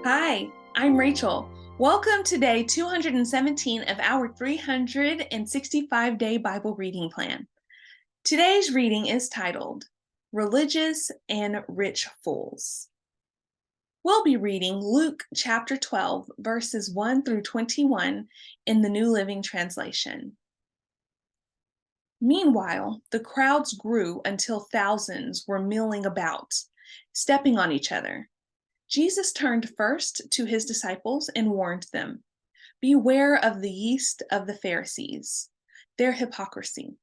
Hi, I'm Rachel. Welcome to day 217 of our 365-day Bible reading plan. Today's reading is titled Religious and Rich Fools. We'll be reading Luke chapter 12, verses 1 through 21 in the New Living Translation. Meanwhile, the crowds grew until thousands were milling about, stepping on each other. Jesus turned first to his disciples and warned them, "Beware of the yeast of the Pharisees, their hypocrisy.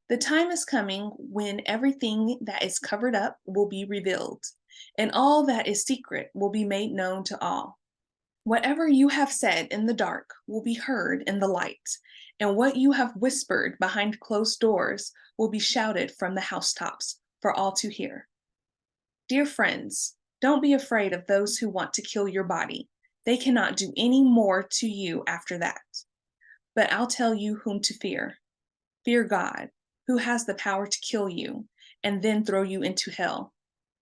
The time is coming when everything that is covered up will be revealed, and all that is secret will be made known to all. Whatever you have said in the dark will be heard in the light, and what you have whispered behind closed doors will be shouted from the housetops for all to hear." Dear friends, don't be afraid of those who want to kill your body. They cannot do any more to you after that. But I'll tell you whom to fear. Fear God, who has the power to kill you and then throw you into hell.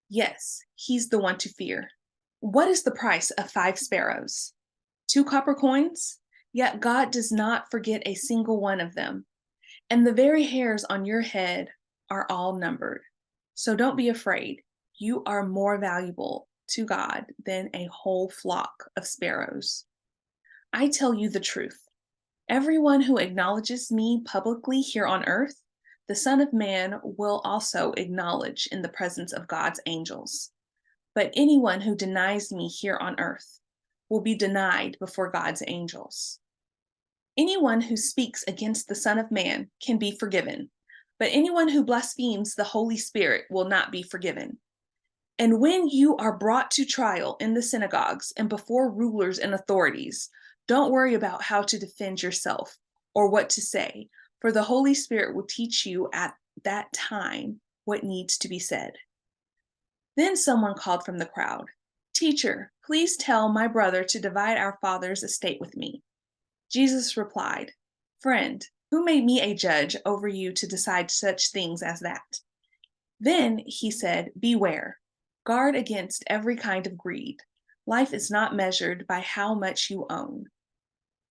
Yes, he's the one to fear. What is the price of 5 sparrows? 2 copper coins? Yet God does not forget a single one of them. And the very hairs on your head are all numbered. So don't be afraid. You are more valuable to God than a whole flock of sparrows. I tell you the truth. Everyone who acknowledges me publicly here on earth, the Son of Man will also acknowledge in the presence of God's angels. But anyone who denies me here on earth will be denied before God's angels. Anyone who speaks against the Son of Man can be forgiven, but anyone who blasphemes the Holy Spirit will not be forgiven. And when you are brought to trial in the synagogues and before rulers and authorities, don't worry about how to defend yourself or what to say, for the Holy Spirit will teach you at that time what needs to be said. Then someone called from the crowd, "Teacher, please tell my brother to divide our father's estate with me." Jesus replied, "Friend, who made me a judge over you to decide such things as that?" Then he said, "Beware. Guard against every kind of greed. Life is not measured by how much you own."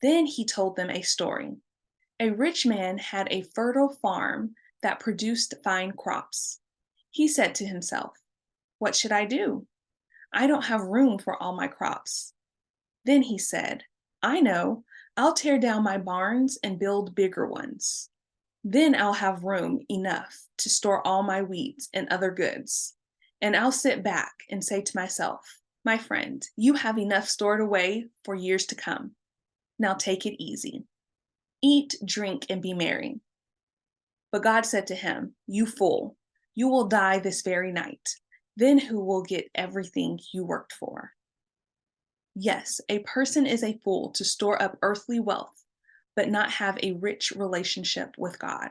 Then he told them a story. A rich man had a fertile farm that produced fine crops. He said to himself, "What should I do? I don't have room for all my crops." Then he said, "I know. I'll tear down my barns and build bigger ones. Then I'll have room enough to store all my wheat and other goods. And I'll sit back and say to myself, 'My friend, you have enough stored away for years to come. Now take it easy. Eat, drink, and be merry.' But God said to him, 'You fool, you will die this very night. Then who will get everything you worked for?' Yes, a person is a fool to store up earthly wealth, but not have a rich relationship with God."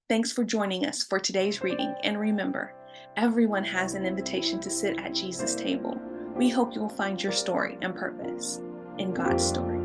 Thanks for joining us for today's reading, and remember, everyone has an invitation to sit at Jesus' table. We hope you'll find your story and purpose in God's story.